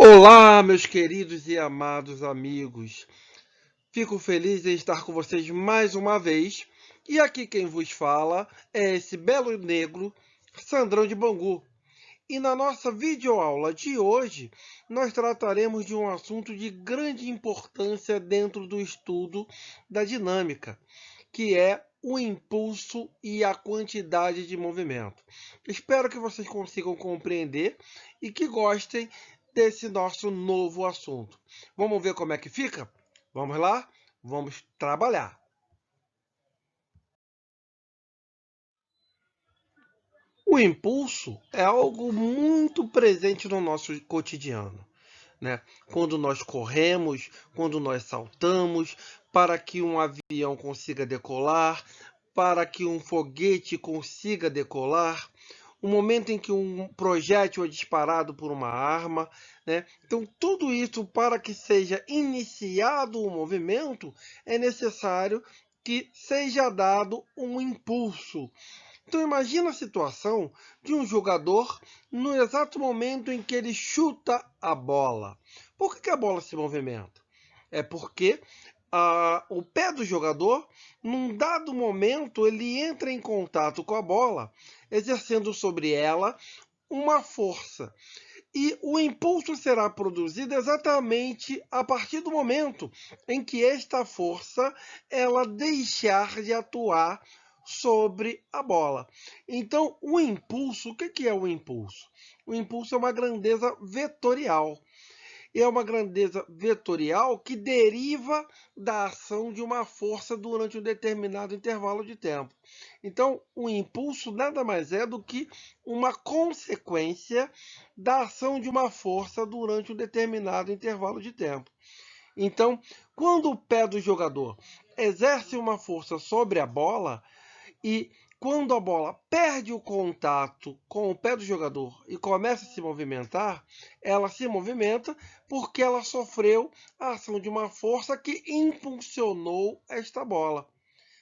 Olá, meus queridos e amados amigos. Fico feliz em estar com vocês mais uma vez. E aqui quem vos fala é esse belo negro, Sandrão de Bangu. E na nossa videoaula de hoje, nós trataremos de um assunto de grande importância dentro do estudo da dinâmica, que é o impulso e a quantidade de movimento. Espero que vocês consigam compreender e que gostem desse nosso novo assunto. Vamos ver como é que fica? Vamos lá? Vamos trabalhar. O impulso é algo muito presente no nosso cotidiano, né? Quando nós corremos, quando nós saltamos, para que um avião consiga decolar, para que um foguete consiga decolar, o momento em que um projétil é disparado por uma arma, né? Então, tudo isso, para que seja iniciado o movimento, é necessário que seja dado um impulso. Então imagina a situação de um jogador no exato momento em que ele chuta a bola. Por que a bola se movimenta? É porque o pé do jogador, num dado momento, ele entra em contato com a bola, exercendo sobre ela uma força. E o impulso será produzido exatamente a partir do momento em que esta força ela deixar de atuar sobre a bola. Então, o impulso, o que é o impulso? O impulso é uma grandeza vetorial. É uma grandeza vetorial que deriva da ação de uma força durante um determinado intervalo de tempo. Então, o impulso nada mais é do que uma consequência da ação de uma força durante um determinado intervalo de tempo. Então, quando o pé do jogador exerce uma força sobre a bola, e quando a bola perde o contato com o pé do jogador e começa a se movimentar, ela se movimenta porque ela sofreu a ação de uma força que impulsionou esta bola,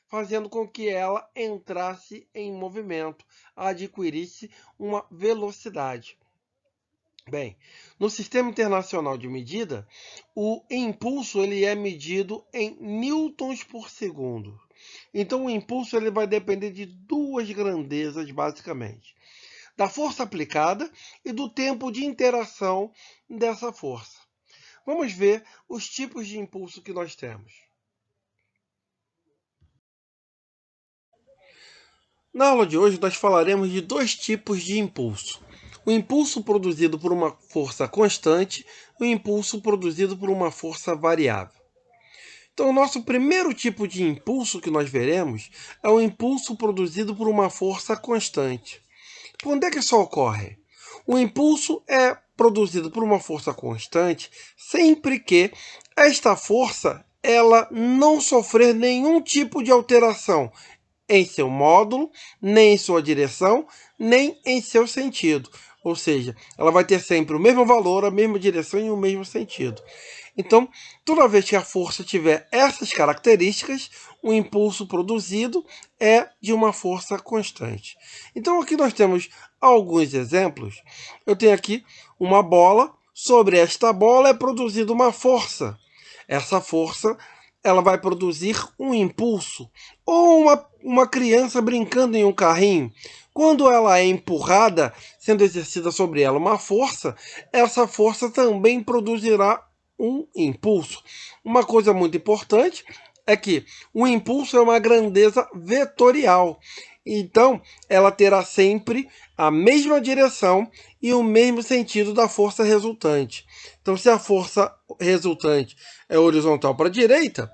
fazendo com que ela entrasse em movimento, adquirisse uma velocidade. Bem, no Sistema Internacional de Medida, o impulso ele é medido em newtons por segundo. Então, o impulso ele vai depender de duas grandezas, basicamente: da força aplicada e do tempo de interação dessa força. Vamos ver os tipos de impulso que nós temos. Na aula de hoje, nós falaremos de dois tipos de impulso: o impulso produzido por uma força constante e o impulso produzido por uma força variável. Então, o nosso primeiro tipo de impulso que nós veremos é o impulso produzido por uma força constante. Quando é que isso ocorre? O impulso é produzido por uma força constante sempre que esta força ela não sofrer nenhum tipo de alteração em seu módulo, nem em sua direção, nem em seu sentido. Ou seja, ela vai ter sempre o mesmo valor, a mesma direção e o mesmo sentido. Então, toda vez que a força tiver essas características, o impulso produzido é de uma força constante. Então, aqui nós temos alguns exemplos. Eu tenho aqui uma bola. Sobre esta bola é produzida uma força. Essa força ela vai produzir um impulso. Ou uma criança brincando em um carrinho. Quando ela é empurrada, sendo exercida sobre ela uma força, essa força também produzirá um impulso. Uma coisa muito importante é que o impulso é uma grandeza vetorial. Então, ela terá sempre a mesma direção e o mesmo sentido da força resultante. Então, se a força resultante é horizontal para a direita,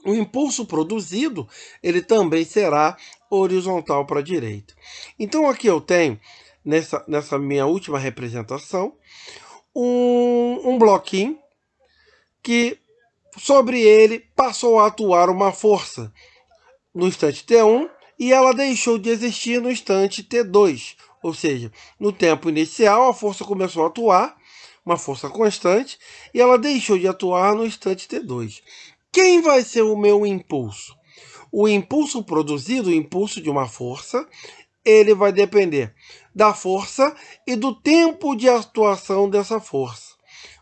o impulso produzido ele também será horizontal para a direita. Então, aqui eu tenho, nessa minha última representação, um bloquinho que sobre ele passou a atuar uma força no instante T1 e ela deixou de existir no instante T2. Ou seja, no tempo inicial a força começou a atuar, uma força constante, e ela deixou de atuar no instante T2. Quem vai ser o meu impulso? O impulso produzido, o impulso de uma força, ele vai depender da força e do tempo de atuação dessa força.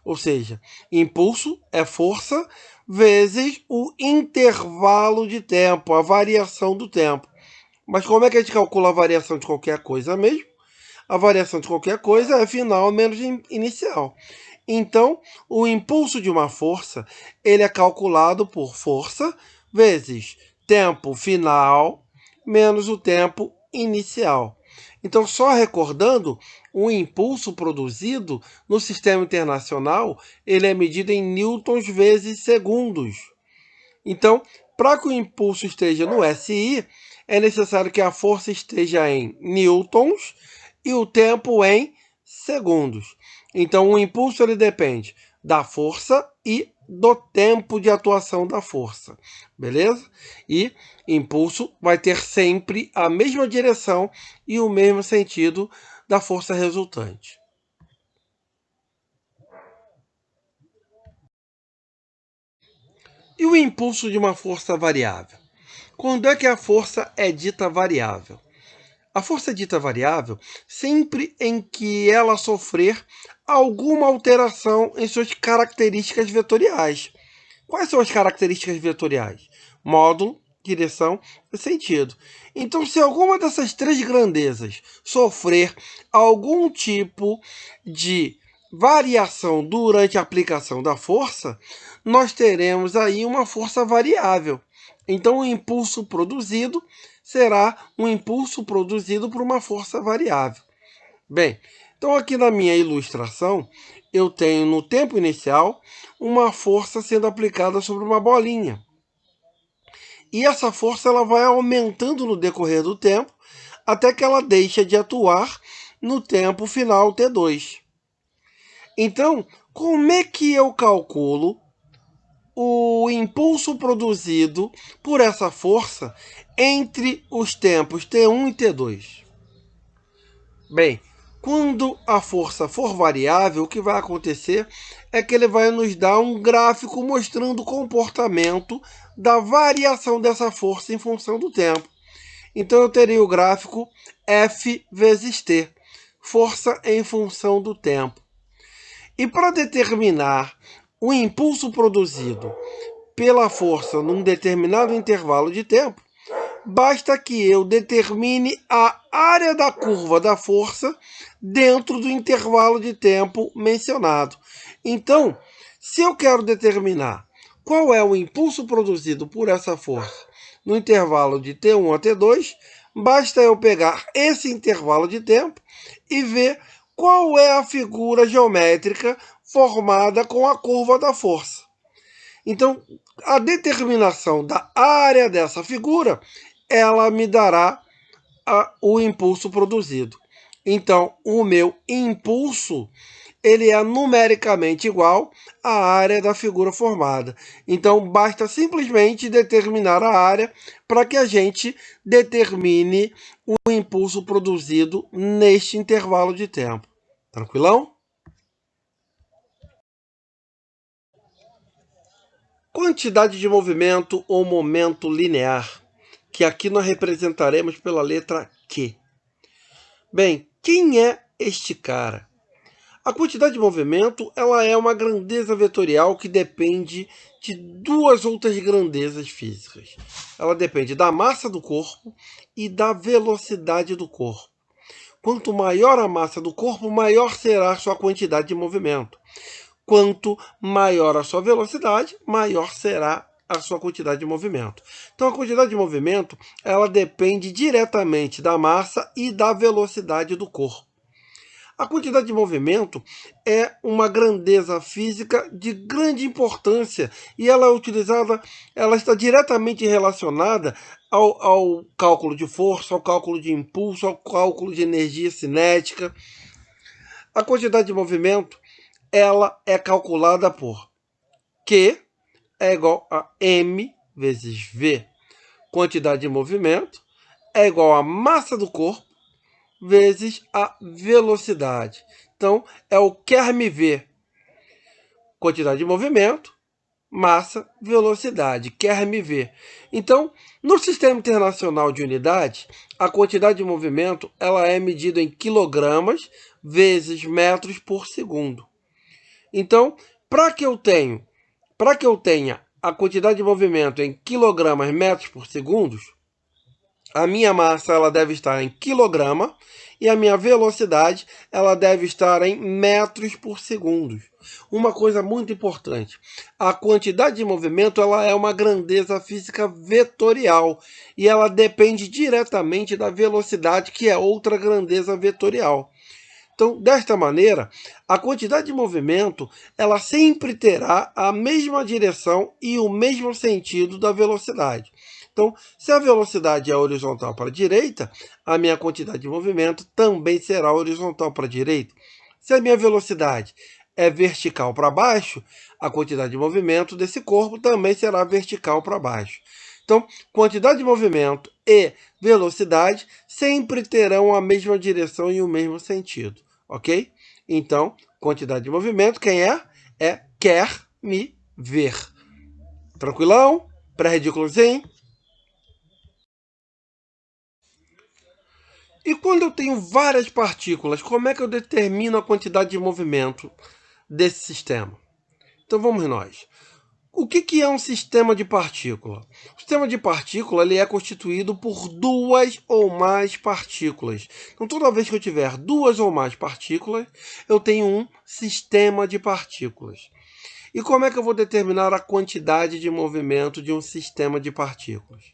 Ou seja, impulso é força vezes o intervalo de tempo, a variação do tempo. Mas como é que a gente calcula a variação de qualquer coisa mesmo? A variação de qualquer coisa é final menos inicial. Então, o impulso de uma força, ele é calculado por força vezes tempo final menos o tempo inicial. Então, só recordando, o impulso produzido no sistema internacional, ele é medido em newtons vezes segundos. Então, para que o impulso esteja no SI, é necessário que a força esteja em newtons e o tempo em segundos. Então, o impulso ele depende da força e do tempo de atuação da força, beleza? E impulso vai ter sempre a mesma direção e o mesmo sentido da força resultante. E o impulso de uma força variável? Quando é que a força é dita variável? A força é dita variável sempre em que ela sofrer alguma alteração em suas características vetoriais. Quais são as características vetoriais? Módulo, direção e sentido. Então, se alguma dessas três grandezas sofrer algum tipo de variação durante a aplicação da força, nós teremos aí uma força variável. Então, o impulso produzido será um impulso produzido por uma força variável. Bem, então aqui na minha ilustração, eu tenho no tempo inicial uma força sendo aplicada sobre uma bolinha. E essa força ela vai aumentando no decorrer do tempo, até que ela deixa de atuar no tempo final T2. Então, como é que eu calculo o impulso produzido por essa força entre os tempos T1 e T2? Bem, quando a força for variável, o que vai acontecer é que ele vai nos dar um gráfico mostrando o comportamento da variação dessa força em função do tempo. Então, eu teria o gráfico F vezes T, força em função do tempo. E para determinar o impulso produzido pela força num determinado intervalo de tempo, basta que eu determine a área da curva da força dentro do intervalo de tempo mencionado. Então, se eu quero determinar qual é o impulso produzido por essa força no intervalo de T1 a T2, basta eu pegar esse intervalo de tempo e ver qual é a figura geométrica formada com a curva da força. Então, a determinação da área dessa figura, ela me dará o impulso produzido. Então, o meu impulso, ele é numericamente igual à área da figura formada. Então, basta simplesmente determinar a área para que a gente determine o impulso produzido neste intervalo de tempo. Tranquilão? Quantidade de movimento ou momento linear, que aqui nós representaremos pela letra Q. Bem, quem é este cara? A quantidade de movimento ela é uma grandeza vetorial que depende de duas outras grandezas físicas. Ela depende da massa do corpo e da velocidade do corpo. Quanto maior a massa do corpo, maior será a sua quantidade de movimento. Quanto maior a sua velocidade, maior será a sua quantidade de movimento. Então, a quantidade de movimento ela depende diretamente da massa e da velocidade do corpo. A quantidade de movimento é uma grandeza física de grande importância e ela é utilizada, ela está diretamente relacionada ao cálculo de força, ao cálculo de impulso, ao cálculo de energia cinética. A quantidade de movimento ela é calculada por Q é igual a M vezes V. Quantidade de movimento é igual a massa do corpo vezes a velocidade. Então, é o QRMV. Quantidade de movimento, massa, velocidade. QRMV. Então, no Sistema Internacional de Unidades, a quantidade de movimento ela é medida em quilogramas vezes metros por segundo. Então, para que eu tenha a quantidade de movimento em quilogramas metros por segundo, a minha massa ela deve estar em quilograma e a minha velocidade ela deve estar em metros por segundo. Uma coisa muito importante, a quantidade de movimento ela é uma grandeza física vetorial e ela depende diretamente da velocidade, que é outra grandeza vetorial. Então, desta maneira, a quantidade de movimento ela sempre terá a mesma direção e o mesmo sentido da velocidade. Então, se a velocidade é horizontal para a direita, a minha quantidade de movimento também será horizontal para a direita. Se a minha velocidade é vertical para baixo, a quantidade de movimento desse corpo também será vertical para baixo. Então, quantidade de movimento e velocidade sempre terão a mesma direção e o mesmo sentido, ok? Então, quantidade de movimento, quem é? É quer me ver. Tranquilão? Pré-ridículozinho? E quando eu tenho várias partículas, como é que eu determino a quantidade de movimento desse sistema? Então vamos nós. O que é um sistema de partícula? O sistema de partícula ele é constituído por duas ou mais partículas. Então, toda vez que eu tiver duas ou mais partículas, eu tenho um sistema de partículas. E como é que eu vou determinar a quantidade de movimento de um sistema de partículas?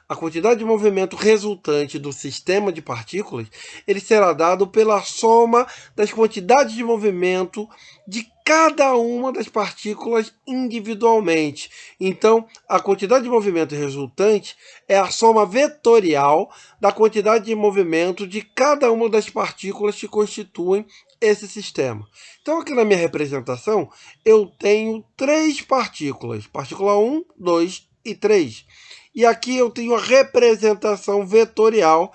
A quantidade de movimento resultante do sistema de partículas ele será dado pela soma das quantidades de movimento de cada uma das partículas individualmente. Então, a quantidade de movimento resultante é a soma vetorial da quantidade de movimento de cada uma das partículas que constituem esse sistema. Então, aqui na minha representação, eu tenho três partículas: partícula 1, 2 e 3. E aqui eu tenho a representação vetorial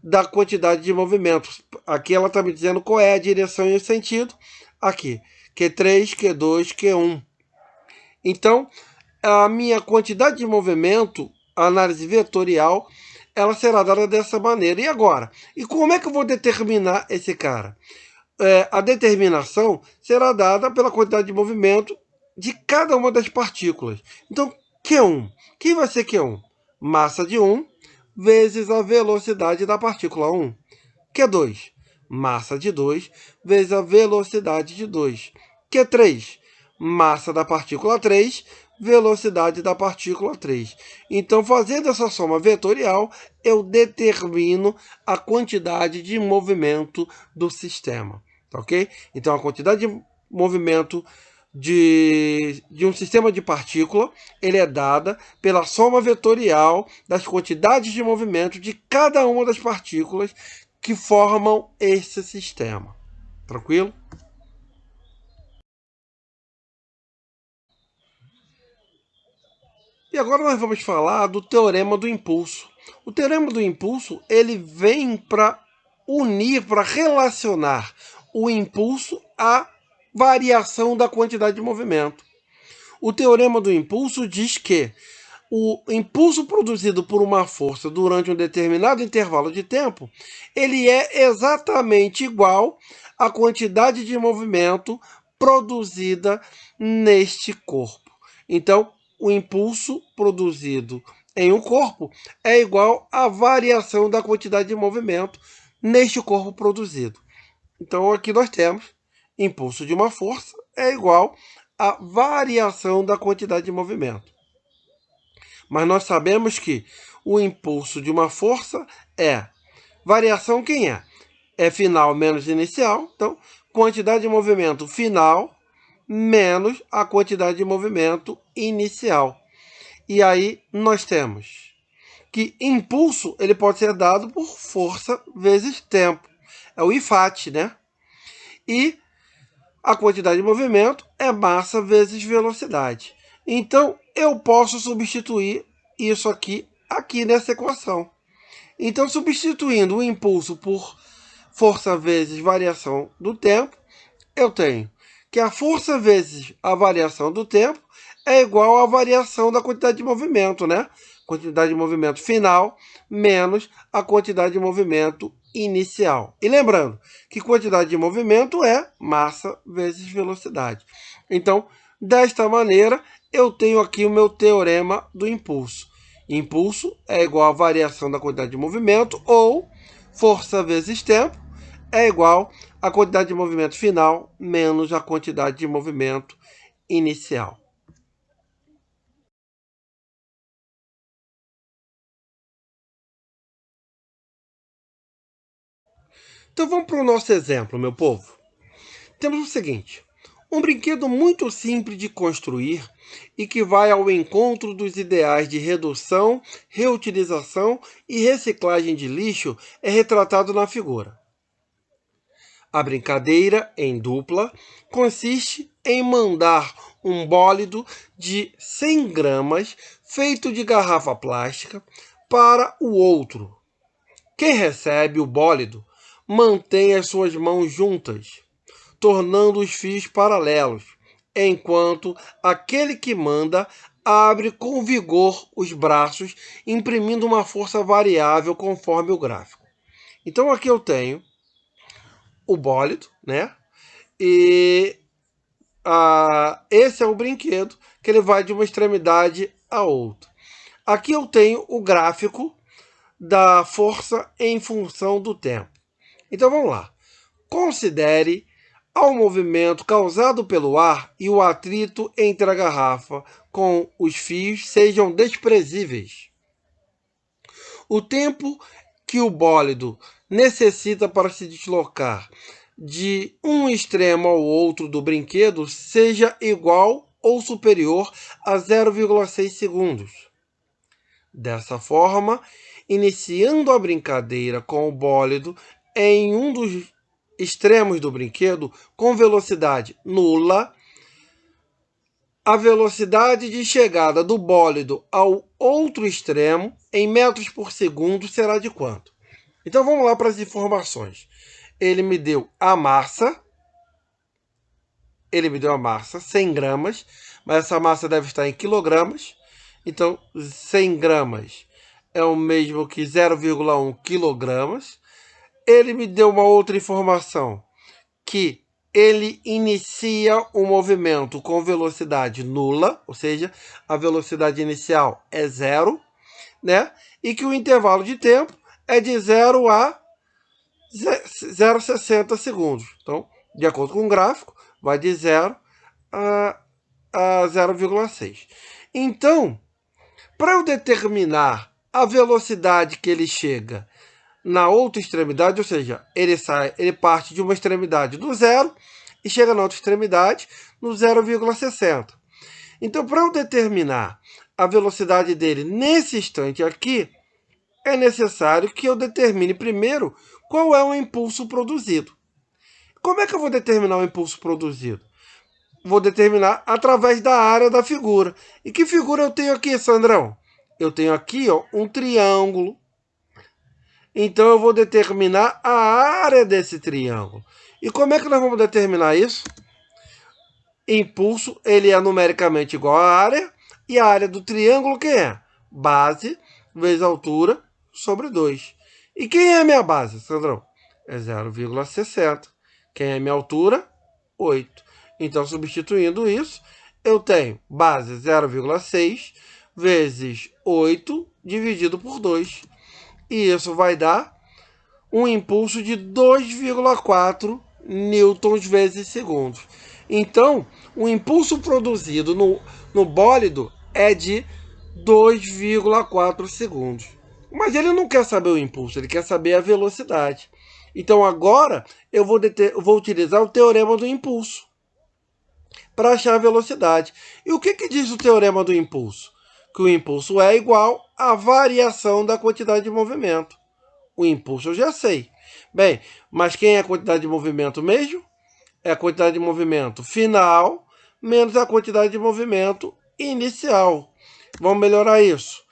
da quantidade de movimentos. Aqui ela está me dizendo qual é a direção e o sentido. Aqui, Q3, Q2, Q1. Então, a minha quantidade de movimento, a análise vetorial, ela será dada dessa maneira. E agora? E como é que eu vou determinar esse cara? A determinação será dada pela quantidade de movimento de cada uma das partículas. Então, Q1. Quem vai ser Q1? Massa de 1 vezes a velocidade da partícula 1. Q2. Massa de 2 vezes a velocidade de 2. Q3. Massa da partícula 3 velocidade da partícula 3. Então, fazendo essa soma vetorial, eu determino a quantidade de movimento do sistema. Ok? Então, a quantidade de movimento de um sistema de partícula ele é dada pela soma vetorial das quantidades de movimento de cada uma das partículas que formam esse sistema. Tranquilo? E agora nós vamos falar do teorema do impulso. O teorema do impulso ele vem para unir, para relacionar o impulso à variação da quantidade de movimento. O teorema do impulso diz que o impulso produzido por uma força durante um determinado intervalo de tempo, ele é exatamente igual à quantidade de movimento produzida neste corpo. Então, o impulso produzido em um corpo é igual à variação da quantidade de movimento neste corpo produzido. Então, aqui nós temos impulso de uma força é igual à variação da quantidade de movimento. Mas nós sabemos que o impulso de uma força é variação quem é? É final menos inicial. Então, quantidade de movimento final menos a quantidade de movimento inicial. E aí nós temos que impulso ele pode ser dado por força vezes tempo. É o IFAT, né? E a quantidade de movimento é massa vezes velocidade. Então, eu posso substituir isso aqui nessa equação. Então, substituindo o impulso por força vezes variação do tempo, eu tenho que a força vezes a variação do tempo é igual à variação da quantidade de movimento, né? Quantidade de movimento final menos a quantidade de movimento inicial. E lembrando que quantidade de movimento é massa vezes velocidade. Então, desta maneira, eu tenho aqui o meu teorema do impulso. Impulso é igual à variação da quantidade de movimento, ou força vezes tempo é igual à quantidade de movimento final menos a quantidade de movimento inicial. Então vamos para o nosso exemplo, meu povo. Temos o seguinte: um brinquedo muito simples de construir e que vai ao encontro dos ideais de redução, reutilização e reciclagem de lixo é retratado na figura. A brincadeira, em dupla, consiste em mandar um bólido de 100 gramas feito de garrafa plástica para o outro. Quem recebe o bólido mantém as suas mãos juntas, tornando os fios paralelos, enquanto aquele que manda abre com vigor os braços, imprimindo uma força variável conforme o gráfico. Então aqui eu tenho o bólido, né? E esse é o brinquedo que ele vai de uma extremidade a outra. Aqui eu tenho o gráfico da força em função do tempo. Então vamos lá. Considere ao movimento causado pelo ar e o atrito entre a garrafa com os fios sejam desprezíveis. O tempo que o bólido necessita para se deslocar de um extremo ao outro do brinquedo seja igual ou superior a 0,6 segundos. Dessa forma, iniciando a brincadeira com o bólido em um dos extremos do brinquedo com velocidade nula, a velocidade de chegada do bólido ao outro extremo em metros por segundo será de quanto? Então vamos lá para as informações. Ele me deu a massa, 100 gramas, mas essa massa deve estar em quilogramas. Então 100 gramas é o mesmo que 0,1 quilogramas. Ele me deu uma outra informação, que ele inicia o movimento com velocidade nula, ou seja, a velocidade inicial é zero, né? E que o intervalo de tempo é de 0 a 0,60 segundos. Então, de acordo com o gráfico, vai de 0 a 0,6. Então, para eu determinar a velocidade que ele chega na outra extremidade, ou seja, ele parte de uma extremidade do zero e chega na outra extremidade no 0,60. Então, para eu determinar a velocidade dele nesse instante aqui, é necessário que eu determine primeiro qual é o impulso produzido. Como é que eu vou determinar o impulso produzido? Vou determinar através da área da figura. E que figura eu tenho aqui, Sandrão? Eu tenho aqui um triângulo. Então eu vou determinar a área desse triângulo. E como é que nós vamos determinar isso? Impulso, ele é numericamente igual à área. E a área do triângulo que é? Base vezes altura sobre 2. E quem é a minha base, Sandrão? É 0,60. Quem é a minha altura? 8. Então, substituindo isso, eu tenho base 0,6 vezes 8 dividido por 2. E isso vai dar um impulso de 2,4 newtons vezes segundos. Então, o impulso produzido no bólido é de 2,4 segundos. Mas ele não quer saber o impulso, ele quer saber a velocidade. Então, agora, eu vou utilizar o teorema do impulso para achar a velocidade. E o que diz o teorema do impulso? Que o impulso é igual à variação da quantidade de movimento. O impulso eu já sei. Bem, mas quem é a quantidade de movimento mesmo? É a quantidade de movimento final menos a quantidade de movimento inicial. Vamos melhorar isso.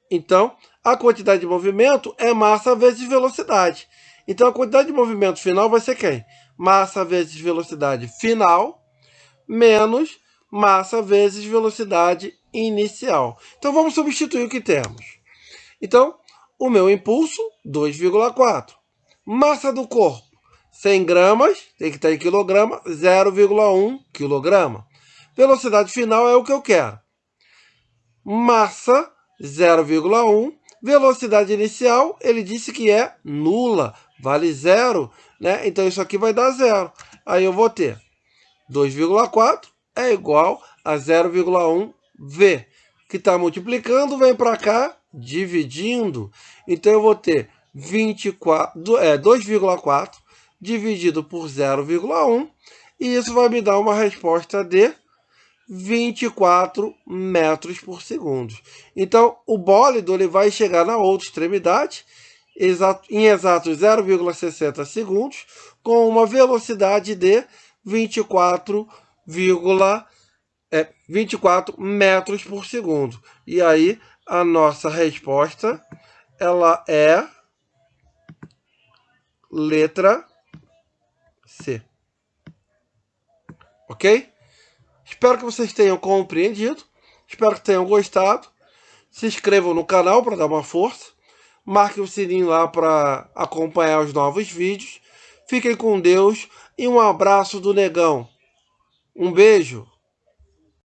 Então, a quantidade de movimento é massa vezes velocidade. Então, a quantidade de movimento final vai ser quem? Massa vezes velocidade final menos massa vezes velocidade inicial. Então, vamos substituir o que temos. Então, o meu impulso, 2,4. Massa do corpo, 100 gramas, tem que estar em quilograma, 0,1 quilograma. Velocidade final é o que eu quero. Massa, 0,1. Velocidade inicial, ele disse que é nula, vale 0, né? Então isso aqui vai dar 0. Aí eu vou ter 2,4 é igual a 0,1 V, que está multiplicando, vem para cá, dividindo. Então eu vou ter 2,4 dividido por 0,1, e isso vai me dar uma resposta de 24 metros por segundo. Então, o bólido ele vai chegar na outra extremidade em exatos 0,60 segundos, com uma velocidade de 24 metros por segundo. E aí, a nossa resposta ela é letra C. Ok? Espero que vocês tenham compreendido. Espero que tenham gostado. Se inscrevam no canal para dar uma força. Marque o sininho lá para acompanhar os novos vídeos. Fiquem com Deus e um abraço do Negão. Um beijo.